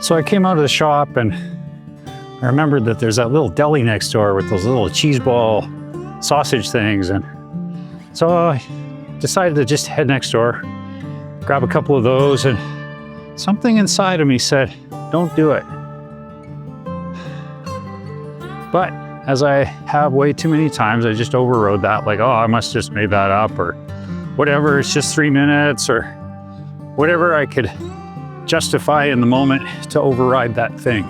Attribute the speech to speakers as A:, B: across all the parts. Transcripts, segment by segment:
A: So I came out of the shop and I remembered that there's that little deli next door with those little cheese ball sausage things. And so I decided to just head next door, grab a couple of those, and something inside of me said, don't do it. But as I have way too many times, I just overrode that, like, oh, I must just made that up, or whatever, it's just 3 minutes, or whatever I could justify in the moment to override that thing.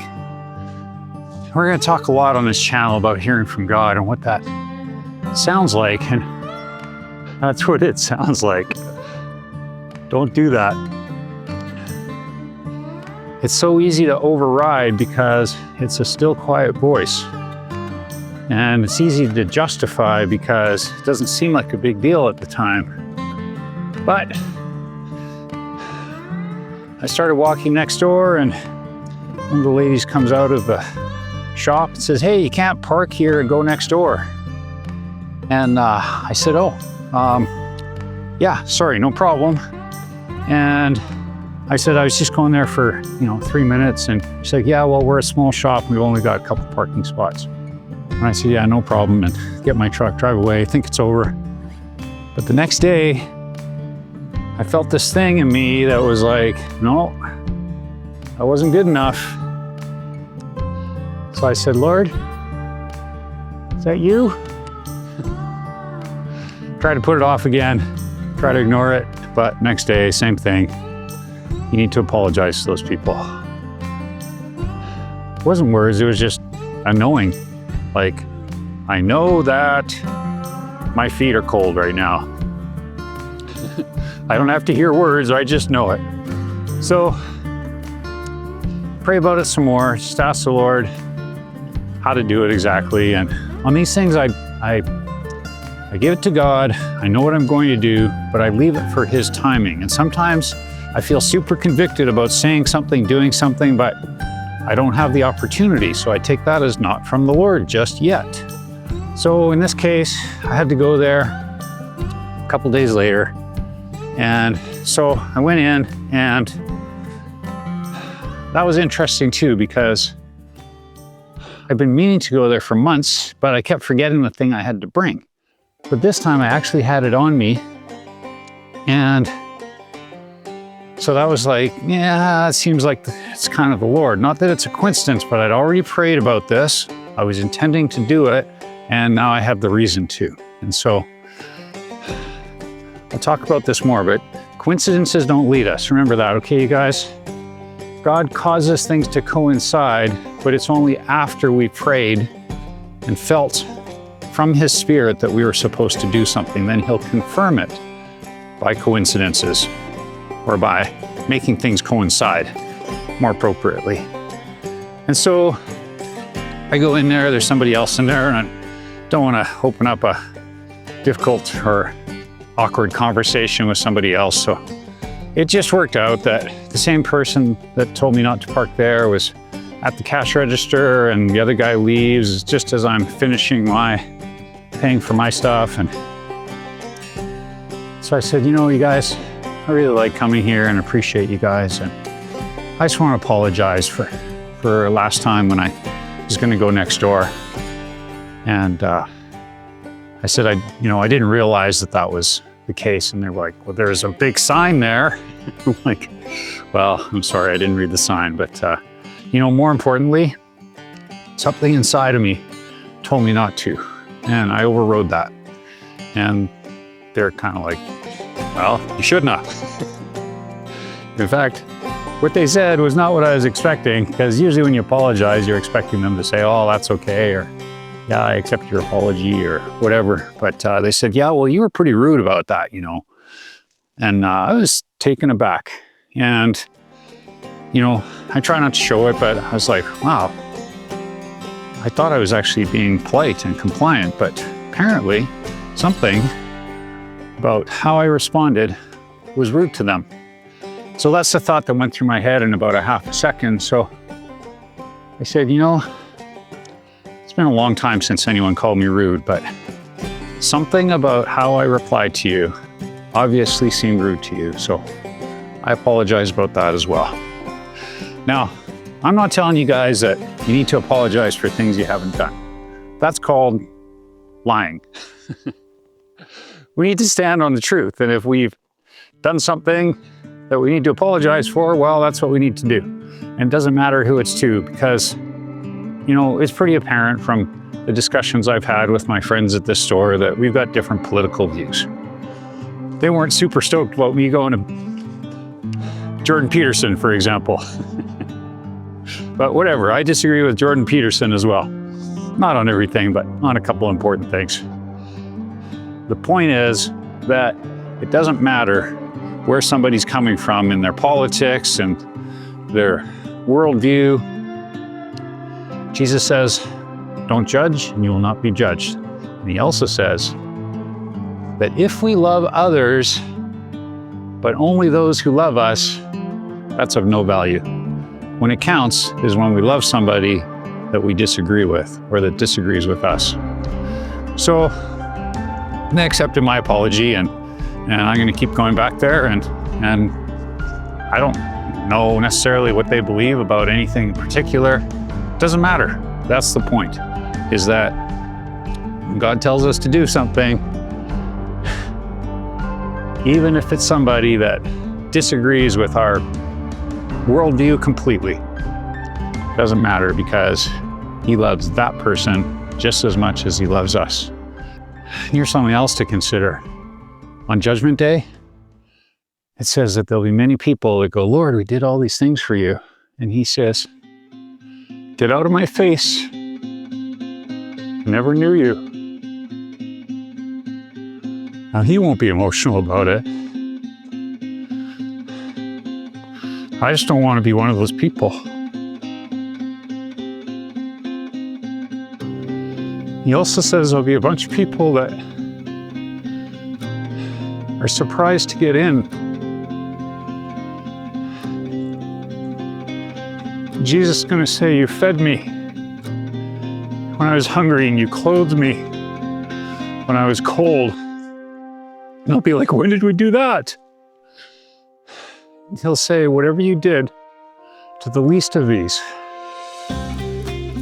A: We're going to talk a lot on this channel about hearing from God and what that sounds like, and that's what it sounds like. Don't do that. It's so easy to override because it's a still, quiet voice. And it's easy to justify because it doesn't seem like a big deal at the time. But I started walking next door, and one of the ladies comes out of the shop and says, hey, you can't park here and go next door. And I said, oh, yeah, sorry, no problem. And I said, I was just going there for, 3 minutes. And she's like, yeah, well, we're a small shop. We've only got a couple parking spots. And I said, yeah, no problem. And get my truck, drive away. I think it's over. But the next day, I felt this thing in me that was like, no, that wasn't good enough. So I said, Lord, is that you? Try to put it off again, try to ignore it. But next day, same thing. You need to apologize to those people. It wasn't words, it was just a knowing. Like, I know that my feet are cold right now. I don't have to hear words, I just know it. So, pray about it some more. Just ask the Lord how to do it exactly. And on these things, I give it to God. I know what I'm going to do, but I leave it for His timing. And sometimes I feel super convicted about saying something, doing something, but I don't have the opportunity. So I take that as not from the Lord just yet. So in this case, I had to go there a couple days later. And so I went in, and that was interesting too, because I've been meaning to go there for months, but I kept forgetting the thing I had to bring. But this time I actually had it on me. And so that was like, yeah, it seems like it's kind of the Lord. Not that it's a coincidence, but I'd already prayed about this. I was intending to do it, and now I have the reason to. And so I'll talk about this more, but coincidences don't lead us. Remember that, okay, you guys? God causes things to coincide, but it's only after we prayed and felt from His Spirit that we were supposed to do something. Then He'll confirm it by coincidences, or by making things coincide more appropriately. And so I go in there, there's somebody else in there, and I don't want to open up a difficult or awkward conversation with somebody else. So it just worked out that the same person that told me not to park there was at the cash register, and the other guy leaves just as I'm finishing paying for my stuff. And so I said, you guys, I really like coming here and appreciate you guys. And I just want to apologize for last time when I was going to go next door. And I said, I didn't realize that was the case. And they're like, well, there's a big sign there. I'm like, well, I'm sorry, I didn't read the sign. But, more importantly, something inside of me told me not to. And I overrode that. And they're kind of like, well, you shouldn't have. In fact, what they said was not what I was expecting, because usually when you apologize, you're expecting them to say, oh, that's okay, or yeah, I accept your apology, or whatever. But they said, yeah, well, you were pretty rude about that, And I was taken aback. And, I try not to show it, but I was like, wow, I thought I was actually being polite and compliant, but apparently something about how I responded was rude to them. So that's the thought that went through my head in about a half a second. So I said, it's been a long time since anyone called me rude, but something about how I replied to you obviously seemed rude to you. So I apologize about that as well. Now, I'm not telling you guys that you need to apologize for things you haven't done. That's called lying. We need to stand on the truth. And if we've done something that we need to apologize for, well, that's what we need to do. And it doesn't matter who it's to, because, you know, it's pretty apparent from the discussions I've had with my friends at this store that we've got different political views. They weren't super stoked about me going to Jordan Peterson, for example. But whatever, I disagree with Jordan Peterson as well. Not on everything, but on a couple important things. The point is that it doesn't matter where somebody's coming from in their politics and their worldview. Jesus says, don't judge and you will not be judged. And he also says that if we love others, but only those who love us, that's of no value. When it counts is when we love somebody that we disagree with or that disagrees with us. So they accepted my apology, and I'm going to keep going back there, and I don't know necessarily what they believe about anything in particular. It doesn't matter. That's the point, is that when God tells us to do something, even if it's somebody that disagrees with our worldview completely, it doesn't matter, because he loves that person just as much as he loves us. Here's something else to consider. On Judgment Day, it says that there'll be many people that go, Lord, we did all these things for you. And he says, get out of my face. I never knew you. Now, he won't be emotional about it. I just don't want to be one of those people. He also says there'll be a bunch of people that are surprised to get in. Jesus is going to say, you fed me when I was hungry, and you clothed me when I was cold. And I'll be like, when did we do that? He'll say, whatever you did to the least of these.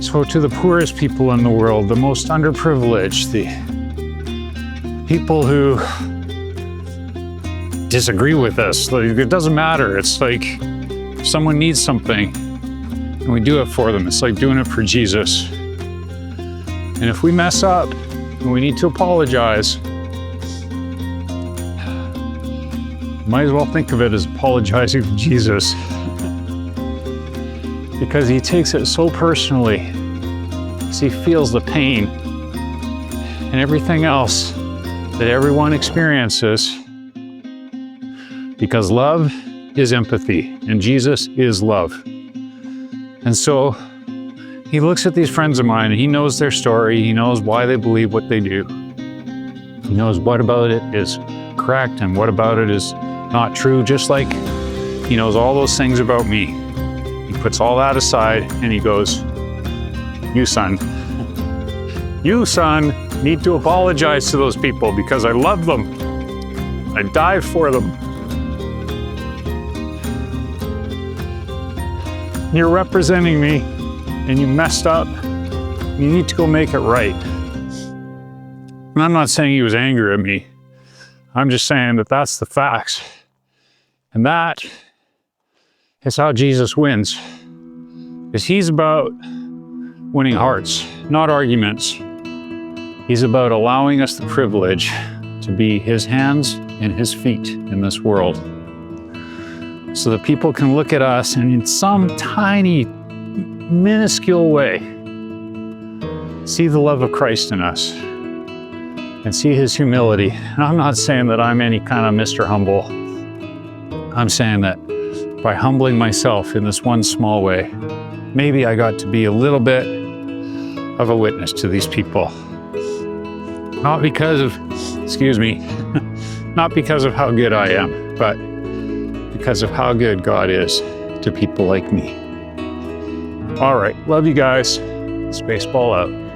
A: So to the poorest people in the world, the most underprivileged, the people who disagree with us, like, it doesn't matter. It's like if someone needs something and we do it for them, it's like doing it for Jesus. And if we mess up and we need to apologize, might as well think of it as apologizing to Jesus, because he takes it so personally, because he feels the pain and everything else that everyone experiences, because love is empathy and Jesus is love. And so he looks at these friends of mine and he knows their story. He knows why they believe what they do. He knows what about it is correct and what about it is not true, just like he knows all those things about me. He puts all that aside and he goes, you son, need to apologize to those people because I love them. I died for them. You're representing me and you messed up. You need to go make it right. And I'm not saying he was angry at me. I'm just saying that that's the facts. And that is how Jesus wins. Because he's about winning hearts, not arguments. He's about allowing us the privilege to be his hands and his feet in this world. So that people can look at us and in some tiny, minuscule way, see the love of Christ in us and see his humility. And I'm not saying that I'm any kind of Mr. Humble. I'm saying that by humbling myself in this one small way, maybe I got to be a little bit of a witness to these people. Not because of, not because of how good I am, but because of how good God is to people like me. All right, love you guys. Spaceball out.